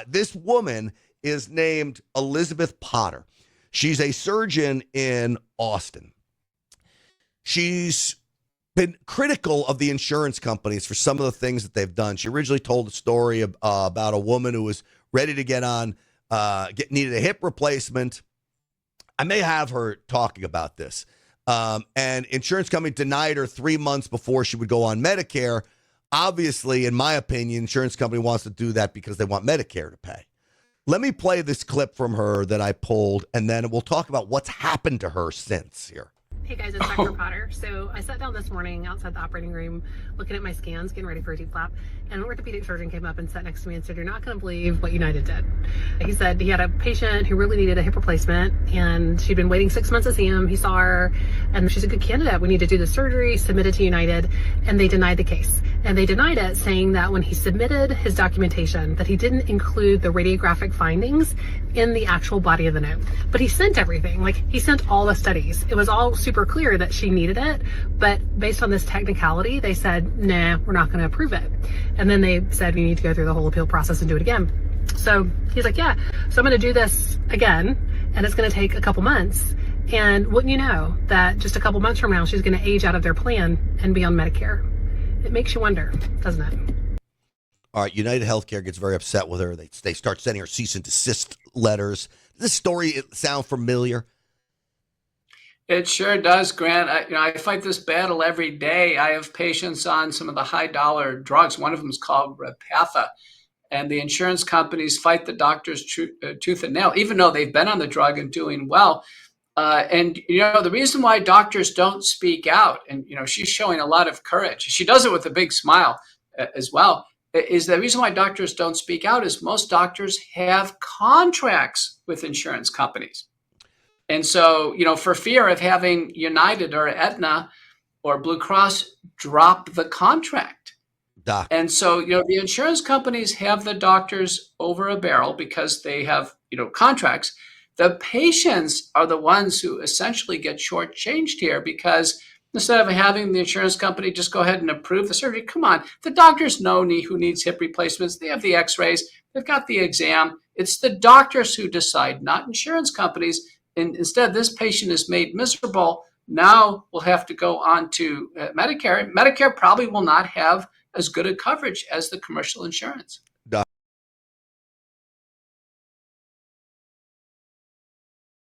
This woman is named Elizabeth Potter. She's a surgeon in Austin. She's been critical of the insurance companies for some of the things that they've done. She originally told a story about a woman who was ready to get on, needed a hip replacement. I may have her talking about this. And insurance company denied her 3 months before she would go on Medicare. Obviously, in my opinion, insurance company wants to do that because they want Medicare to pay. Let me play this clip from her that I pulled, and then we'll talk about what's happened to her since here. Hey guys, it's Dr. Potter. So I sat down this morning outside the operating room looking at my scans, getting ready for a deep flap, and an orthopedic surgeon came up and sat next to me and said, "You're not going to believe what United did." He said he had a patient who really needed a hip replacement, and she'd been waiting 6 months to see him. He saw her, and she's a good candidate. We need to do the surgery, submitted to United, and they denied the case. And they denied it, saying that when he submitted his documentation, that he didn't include the radiographic findings in the actual body of the note. But he sent everything. Like, he sent all the studies. It was all super clear that she needed it, but based on this technicality, they said, nah, we're not going to approve it. And then they said, we need to go through the whole appeal process and do it again. So he's like, yeah, so I'm going to do this again, and it's going to take a couple months. And wouldn't you know that just a couple months from now, she's going to age out of their plan and be on Medicare. It makes you wonder, doesn't it? All right, United Healthcare gets very upset with her. They start sending her cease and desist letters. Does this story sound familiar? It sure does, Grant. I fight this battle every day. I have patients on some of the high-dollar drugs. One of them is called Repatha, and the insurance companies fight the doctors tooth and nail, even though they've been on the drug and doing well. And the reason why doctors don't speak out, and she's showing a lot of courage. She does it with a big smile as well. Is the reason why doctors don't speak out is most doctors have contracts with insurance companies. And so, for fear of having United or Aetna or Blue Cross drop the contract. Doc. And so, the insurance companies have the doctors over a barrel because they have, contracts. The patients are the ones who essentially get shortchanged here because instead of having the insurance company just go ahead and approve the surgery, come on, the doctors know who needs hip replacements. They have the x-rays. They've got the exam. It's the doctors who decide, not insurance companies. And instead, this patient is made miserable. Now we'll have to go on to Medicare. Medicare probably will not have as good a coverage as the commercial insurance.